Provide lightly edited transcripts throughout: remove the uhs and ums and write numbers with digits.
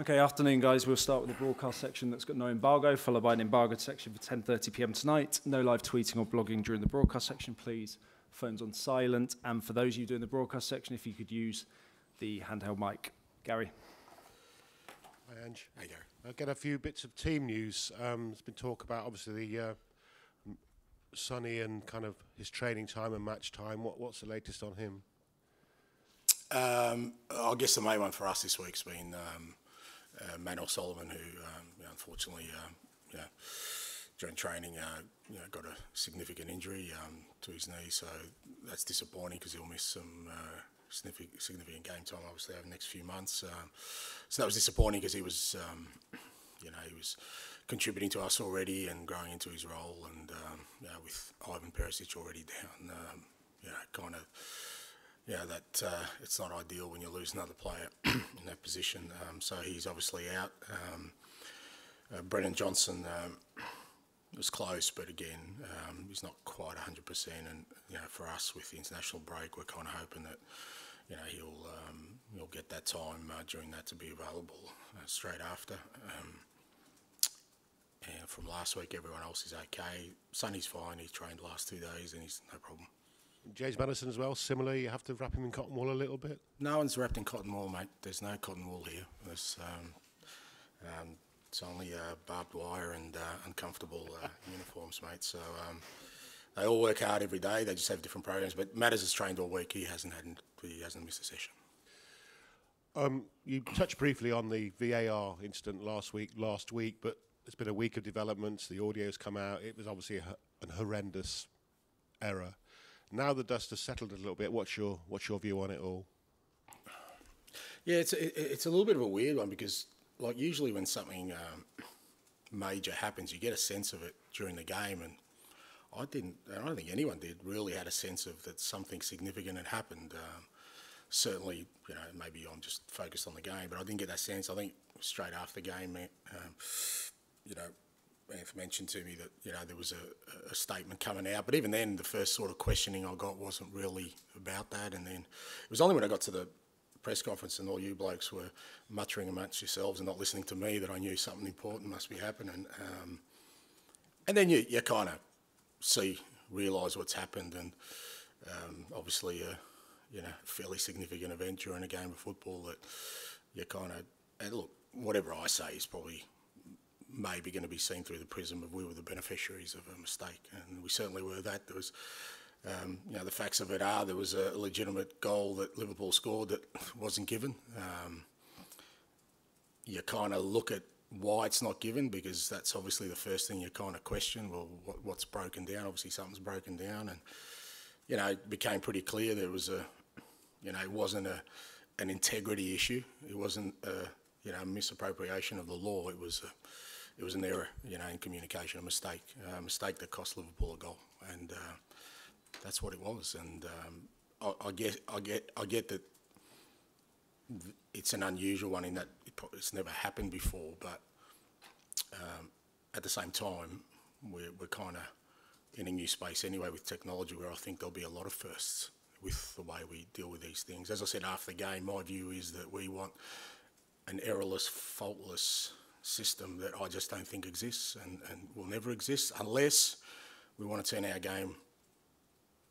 Okay, afternoon, guys. We'll start with the broadcast section that's got no embargo, followed by an embargoed section for 10:30 p.m. tonight. No live tweeting or blogging during the broadcast section, please. Phones on silent. And for those of you doing the broadcast section, if you could use the handheld mic. Gary. Hi, Ange. Hey, Gary. I'll get a few bits of team news. There's been talk about, obviously, the Sonny and kind of his training time and match time. What's the latest on him? I guess the main one for us this week's been Manuel Solomon, who unfortunately, during training, got a significant injury to his knee. So that's disappointing because he'll miss some significant game time, obviously, over the next few months. So that was disappointing because he was, he was contributing to us already and growing into his role, and with Ivan Perisic already down, it's not ideal when you lose another player in that position. So he's obviously out. Brennan Johnson was close, but again, he's not quite 100%. And for us with the international break, we're kind of hoping that he'll get that time during that to be available straight after. And from last week, everyone else is okay. Sonny's fine. He trained the last 2 days, and he's no problem. James Madison as well, similar, you have to wrap him in cotton wool a little bit? No one's wrapped in cotton wool, mate. There's no cotton wool here. There's, it's only barbed wire and uncomfortable uniforms, mate. So they all work hard every day. They just have different programs. But Matters has trained all week. He hasn't missed a session. You touched briefly on the VAR incident last week, but it's been a week of developments. The audio's come out. It was obviously an horrendous error. Now the dust has settled a little bit. What's your view on it all? Yeah, it's a little bit of a weird one because, like, usually when something major happens, you get a sense of it during the game, and I don't think anyone really had a sense of that something significant had happened. Certainly, maybe I'm just focused on the game, but I didn't get that sense. I think straight after the game, Anth mentioned to me that there was a statement coming out, but even then the first sort of questioning I got wasn't really about that, and then it was only when I got to the press conference and all you blokes were muttering amongst yourselves and not listening to me that I knew something important must be happening, and then you kind of realise what's happened, and obviously fairly significant event during a game of football that you kind of, and look, whatever I say is probably maybe going to be seen through the prism of we were the beneficiaries of a mistake, and we certainly were that. There was, the facts of it are there was a legitimate goal that Liverpool scored that wasn't given. You kind of look at why it's not given because that's obviously the first thing you kind of question. Well, what's broken down? Obviously something's broken down, and it became pretty clear there was it wasn't an integrity issue. It wasn't a misappropriation of the law. It was an error, in communication, a mistake that cost Liverpool a goal, and that's what it was. And I get that it's an unusual one in that it's never happened before, but at the same time, we're kind of in a new space anyway with technology, where I think there'll be a lot of firsts with the way we deal with these things. As I said after the game, my view is that we want an errorless, faultless system that I just don't think exists and will never exist unless we want to turn our game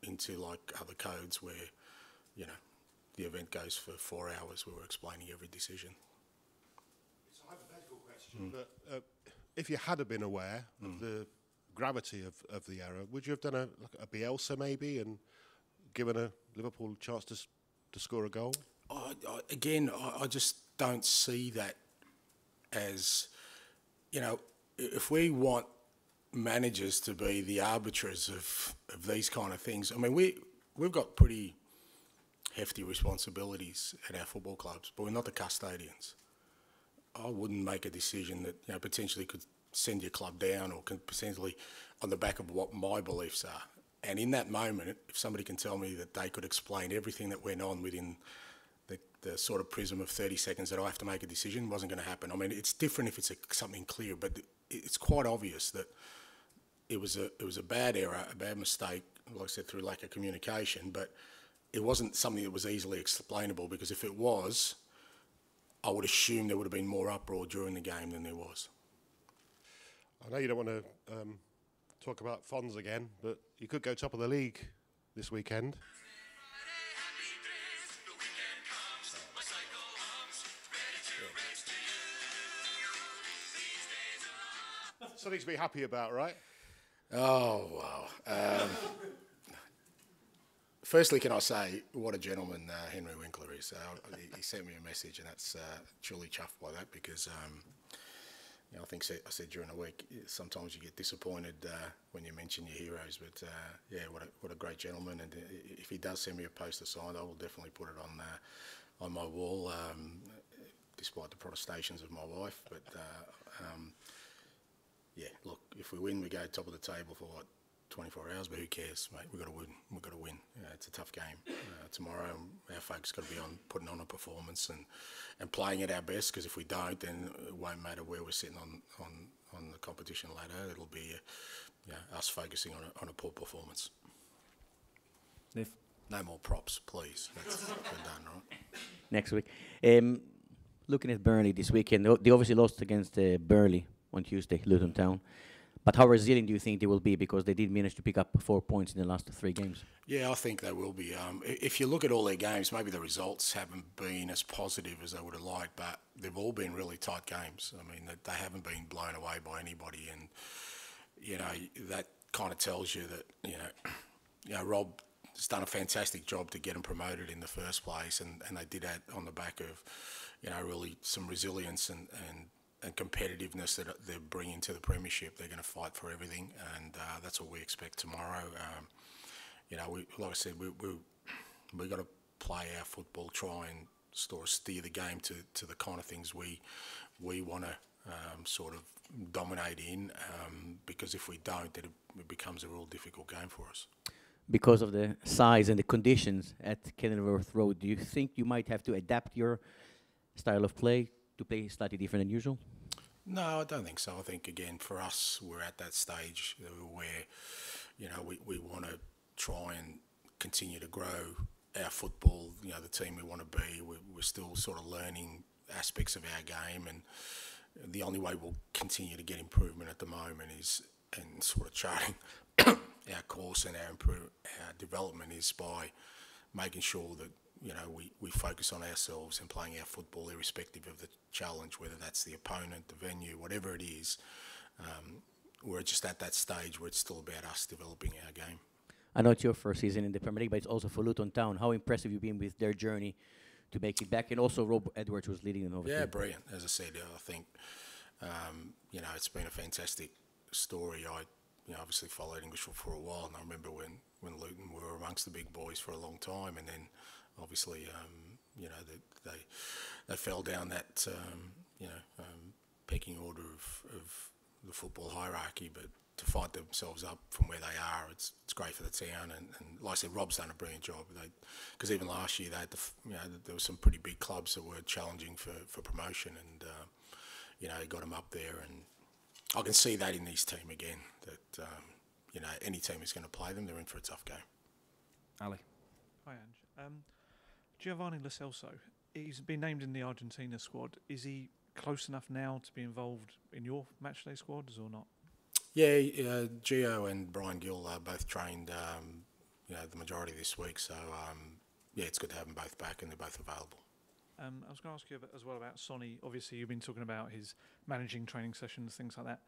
into like other codes where, the event goes for 4 hours where we're explaining every decision. It's a hypothetical question, but if you had been aware of the gravity of the error, would you have done a Bielsa maybe and given a Liverpool chance to score a goal? I just don't see that as, if we want managers to be the arbiters of these kind of things, I mean, we've got pretty hefty responsibilities at our football clubs, but we're not the custodians. I wouldn't make a decision that potentially could send your club down or could potentially on the back of what my beliefs are. And in that moment, if somebody can tell me that they could explain everything that went on within the sort of prism of 30 seconds that I have to make a decision, wasn't going to happen. I mean, it's different if it's something clear, but it's quite obvious that it was a bad error, a bad mistake, like I said, through lack of communication, but it wasn't something that was easily explainable, because if it was, I would assume there would have been more uproar during the game than there was. I know you don't want to talk about Fonz again, but you could go top of the league this weekend. Something to be happy about, right? Oh, wow. Firstly, can I say what a gentleman Henry Winkler is. He sent me a message, and that's truly chuffed by that because, you know, I think I said during the week, sometimes you get disappointed when you mention your heroes, but yeah, what a great gentleman. And if he does send me a poster signed, I will definitely put it on my wall, despite the protestations of my wife. But yeah, look, if we win, we go top of the table for what, 24 hours, but who cares, mate? We've got to win. We've got to win. It's a tough game tomorrow. Our folks got to be on putting on a performance and playing at our best. Because if we don't, then it won't matter where we're sitting on the competition ladder. It'll be us focusing on a poor performance. Liv? No more props, please. That's we're done, right? Next week. Looking at Burnley this weekend, they obviously lost against Burnley on Tuesday, Luton Town. But how resilient do you think they will be? Because they did manage to pick up 4 points in the last 3 games. Yeah, I think they will be. If you look at all their games, maybe the results haven't been as positive as they would have liked, but they've all been really tight games. I mean, they haven't been blown away by anybody, and you know that kind of tells you that you know Rob has done a fantastic job to get them promoted in the first place, and they did that on the back of really some resilience and competitiveness that they're bringing to the Premiership. They're going to fight for everything, and that's what we expect tomorrow. Like I said, we got to play our football, try and steer the game to the kind of things we want to sort of dominate in, because if we don't, then it becomes a real difficult game for us. Because of the size and the conditions at Kenilworth Road, do you think you might have to adapt your style of play to play slightly different than usual? No, I don't think so. I think, again, for us, we're at that stage where, we want to try and continue to grow our football, the team we want to be. We're still sort of learning aspects of our game, and the only way we'll continue to get improvement at the moment is, and sort of charting our course and our development is by making sure that we focus on ourselves and playing our football irrespective of the challenge, whether that's the opponent, the venue, whatever it is. We're just at that stage where it's still about us developing our game. I know it's your first season in the Premier League, but it's also for Luton Town. How impressive you've been with their journey to make it back, and also Rob Edwards was leading them over. Yeah, brilliant. As I said, I think it's been a fantastic story. I obviously followed English football for a while, and I remember when Luton were amongst the big boys for a long time, and then obviously they fell down that pecking order of the football hierarchy, but to fight themselves up from where they are, it's great for the town. And like I said, Rob's done a brilliant job. Because even last year, they had there were some pretty big clubs that were challenging for promotion, and he got them up there. And I can see that in this team again, that any team is going to play them, they're in for a tough game. Ali. Hi, Ange. Giovanni Lo Celso, he's been named in the Argentina squad. Is he close enough now to be involved in your matchday squads or not? Yeah, Gio and Brian Gill are both trained, the majority this week. So, it's good to have them both back, and they're both available. I was going to ask you as well about Sonny. Obviously, you've been talking about his managing training sessions, things like that.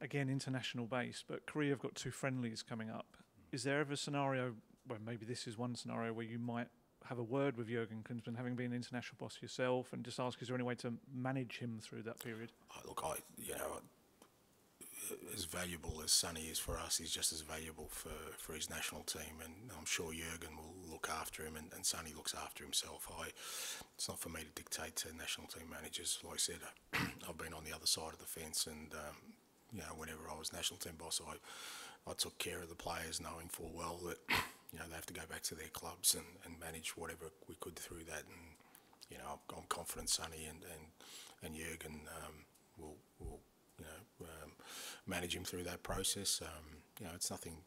Again, international base, but Korea have got 2 friendlies coming up. Is there ever a scenario where maybe this is one scenario where you might have a word with Jurgen Klinsmann, having been an international boss yourself, and just ask, is there any way to manage him through that period? As valuable as Sonny is for us, he's just as valuable for his national team, and I'm sure Jurgen will look after him, and Sonny looks after himself. It's not for me to dictate to national team managers. Like I said, I've been on the other side of the fence, and whenever I was national team boss, I took care of the players, knowing full well that they have to go back to their clubs and manage whatever we could through that. And I'm confident Sonny and Jurgen will manage him through that process. It's nothing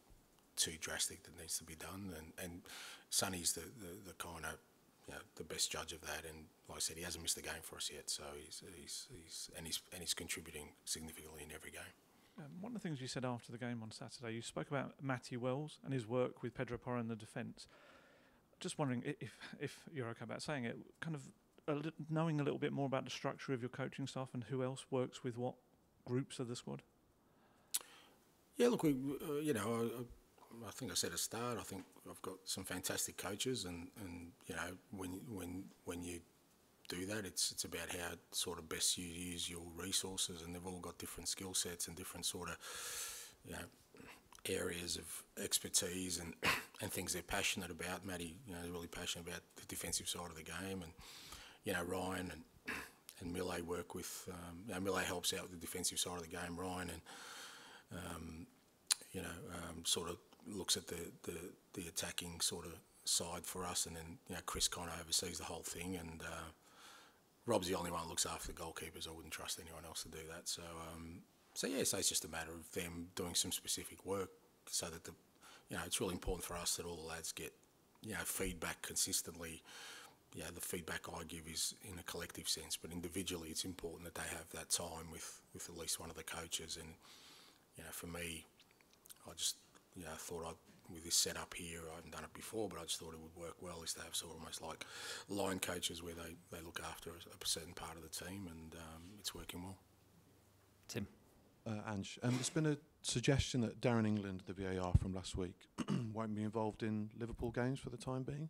too drastic that needs to be done, and Sonny's the kind of the best judge of that. And like I said, he hasn't missed a game for us yet, so he's contributing significantly in every game. One of the things you said after the game on Saturday, you spoke about Matthew Wells and his work with Pedro Porro in the defence. Just wondering if you're okay about saying it, kind of knowing a little bit more about the structure of your coaching staff and who else works with what groups of the squad. Yeah, look, I think I said at the start, I think I've got some fantastic coaches, and when you do that, it's about how sort of best you use your resources, and they've all got different skill sets and different sort of areas of expertise and things they're passionate about. Matty, is really passionate about the defensive side of the game, and Ryan and Millet work with. Millet helps out with the defensive side of the game. Ryan sort of looks at the attacking sort of side for us, and then Chris kind of oversees the whole thing, and Rob's the only one who looks after the goalkeepers. I wouldn't trust anyone else to do that. So it's just a matter of them doing some specific work, so that it's really important for us that all the lads get feedback consistently. The feedback I give is in a collective sense, but individually it's important that they have that time with at least one of the coaches. And for me, I just thought with this setup here, I haven't done it before, but I just thought it would work well, is to have sort of almost like line coaches where they look after a certain part of the team, and it's working well. Tim. Ange, there's been a suggestion that Darren England, the VAR from last week, won't be involved in Liverpool games for the time being,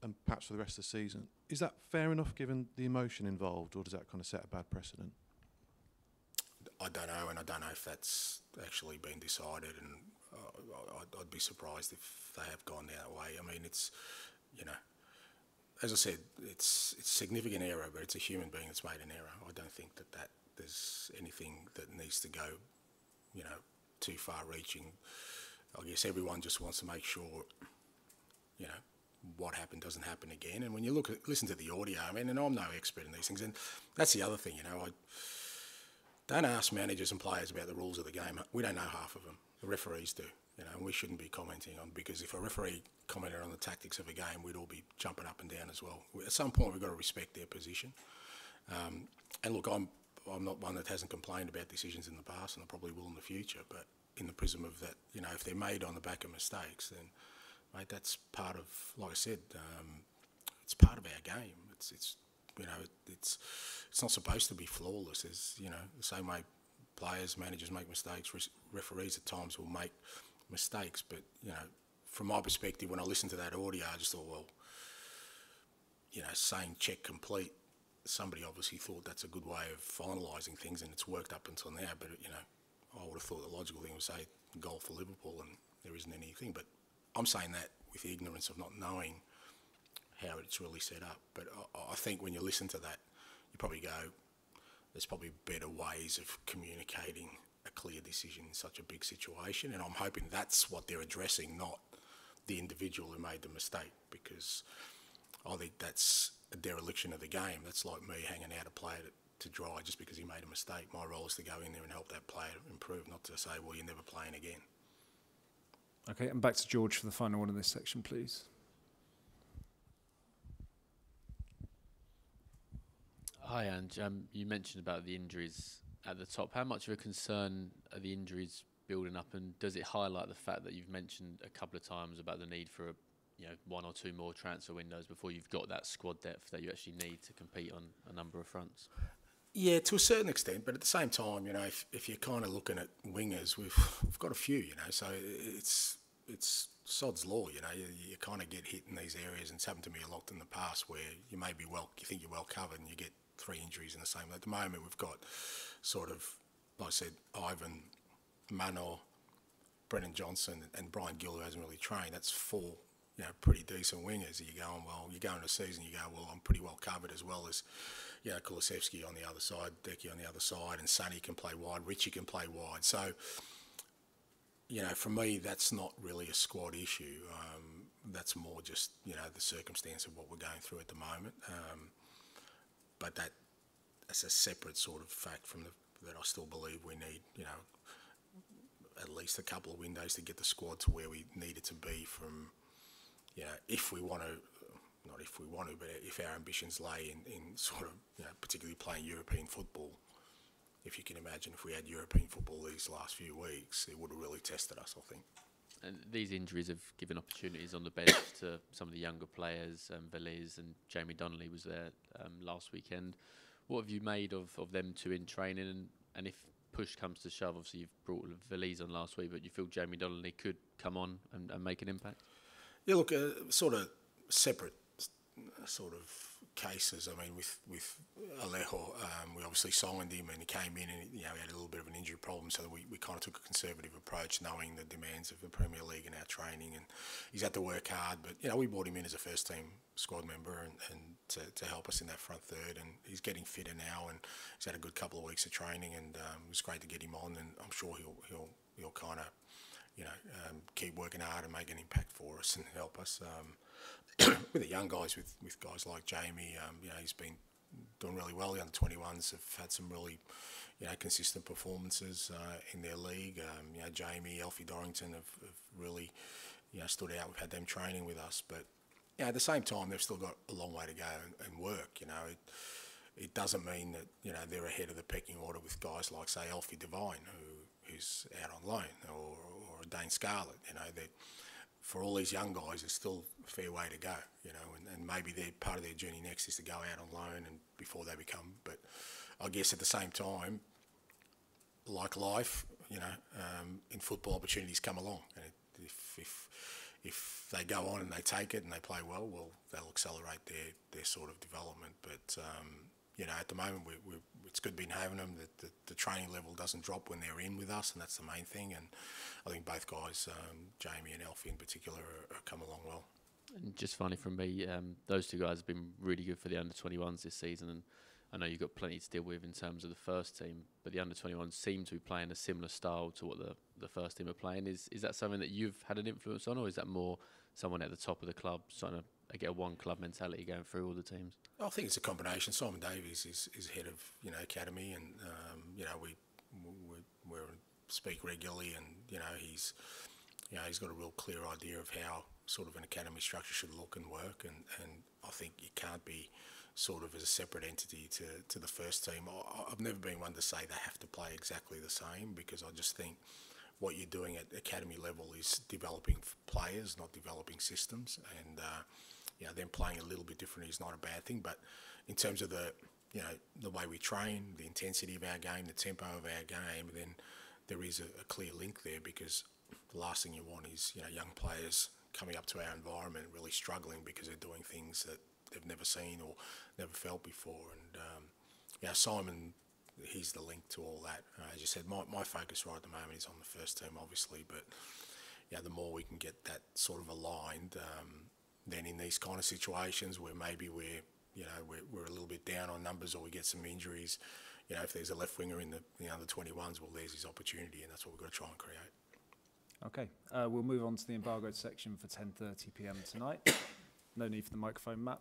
and perhaps for the rest of the season. Is that fair enough given the emotion involved, or does that kind of set a bad precedent? I don't know, and I don't know if that's actually been decided, and I'd be surprised if they have gone that way. I mean, it's, as I said, it's a significant error, but it's a human being that's made an error. I don't think that there's anything that needs to go, too far-reaching. I guess everyone just wants to make sure, what happened doesn't happen again. And when you listen to the audio, I mean, and I'm no expert in these things, and that's the other thing, I don't ask managers and players about the rules of the game. We don't know half of them. The referees do, and we shouldn't be commenting on, because if a referee commented on the tactics of a game, we'd all be jumping up and down as well. At some point, we've got to respect their position. And look, I'm not one that hasn't complained about decisions in the past, and I probably will in the future. But in the prism of that, if they're made on the back of mistakes, then, mate, that's part of, like I said, it's part of our game. It's not supposed to be flawless. There's, the same way players, managers make mistakes, referees at times will make mistakes. But, from my perspective, when I listened to that audio, I just thought, well, saying check complete, somebody obviously thought that's a good way of finalising things, and it's worked up until now. But, I would have thought the logical thing was say goal for Liverpool, and there isn't anything. But I'm saying that with the ignorance of not knowing how it's really set up. But I think when you listen to that, you probably go, there's probably better ways of communicating a clear decision in such a big situation. And I'm hoping that's what they're addressing, not the individual who made the mistake, because I think that's a dereliction of the game. That's like me hanging out a player to dry just because he made a mistake. My role is to go in there and help that player improve, not to say, well, you're never playing again. Okay, and back to George for the final one in this section, please. Hi, Ange. You mentioned about the injuries at the top. How much of a concern are the injuries building up, and does it highlight the fact that you've mentioned a couple of times about the need for one or two more transfer windows before you've got that squad depth that you actually need to compete on a number of fronts? Yeah, to a certain extent, but at the same time, if you're kind of looking at wingers, we've got a few, so it's sod's law, you kind of get hit in these areas, and it's happened to me a lot in the past where you think you're well covered and you get 3 injuries in the same. At the moment, we've got sort of, like I said, Ivan, Manor, Brennan Johnson, and Brian Gill, who hasn't really trained. That's 4, pretty decent wingers. You go into a season, you go, well, I'm pretty well covered, as well as, Kulusevski on the other side, Decky on the other side, and Sonny can play wide, Richie can play wide. So, for me, that's not really a squad issue. That's more just, the circumstance of what we're going through at the moment. But that's a separate sort of fact from that I still believe we need, at least a couple of windows to get the squad to where we need it to be from, if we want to not if we want to, but if our ambitions lay in sort of, particularly playing European football. If you can imagine, if we had European football these last few weeks, it would have really tested us, I think. And these injuries have given opportunities on the bench to some of the younger players. Veliz and Jamie Donnelly was there last weekend. What have you made of them two in training? And if push comes to shove, obviously you've brought Veliz on last week, but you feel Jamie Donnelly could come on and make an impact? Yeah, look, sort of separate sort of cases. I mean, with Alejo, we obviously signed him and he came in and, he had a little bit of an injury problem, so we kind of took a conservative approach, knowing the demands of the Premier League and our training, and he's had to work hard, but, we brought him in as a first-team squad member and to help us in that front third, and he's getting fitter now, and he's had a good couple of weeks of training, and it was great to get him on, and I'm sure he'll kind of, keep working hard and make an impact for us and help us. With the young guys, with guys like Jamie, he's been doing really well. The under-21s have had some really, consistent performances in their league. Jamie, Alfie Dorrington have really, stood out. We've had them training with us, but at the same time, they've still got a long way to go and work. It doesn't mean that they're ahead of the pecking order with guys like, say, Alfie Devine, who's out on loan, or Dane Scarlett. That for all these young guys, there's still a fair way to go. And maybe part of their journey next is to go out on loan and before they become. But I guess at the same time, like life, in football, opportunities come along, and if they go on and they take it and they play well, they'll accelerate their sort of development. But at the moment, it's good being having them. That the training level doesn't drop when they're in with us, and that's the main thing. And I think both guys, Jamie and Alfie in particular, are come along well. And just finally from me, those two guys have been really good for the under-21s this season, and I know you've got plenty to deal with in terms of the first team, but the under-21s seem to be playing a similar style to what the first team are playing. Is that something that you've had an influence on, or is that more someone at the top of the club trying to get a one-club mentality going through all the teams? I think it's a combination. Simon Davies is head of academy, and we speak regularly, and he's got a real clear idea of how sort of an academy structure should look and work, and I think it can't be sort of as a separate entity to the first team. I've never been one to say they have to play exactly the same, because I just think what you're doing at academy level is developing players, not developing systems, and them playing a little bit differently is not a bad thing. But in terms of the way we train, the intensity of our game, the tempo of our game, then there is a clear link there, because the last thing you want is young players coming up to our environment really struggling because they're doing things that they've never seen or never felt before. And Simon, he's the link to all that. As you said, my focus right at the moment is on the first team, obviously, but the more we can get that sort of aligned, then in these kind of situations where maybe we're a little bit down on numbers, or we get some injuries, if there's a left winger in the under-21s, well, there's his opportunity, and that's what we've got to try and create. Okay, we'll move on to the embargoed section for 10:30 p.m. tonight. No need for the microphone, Matt.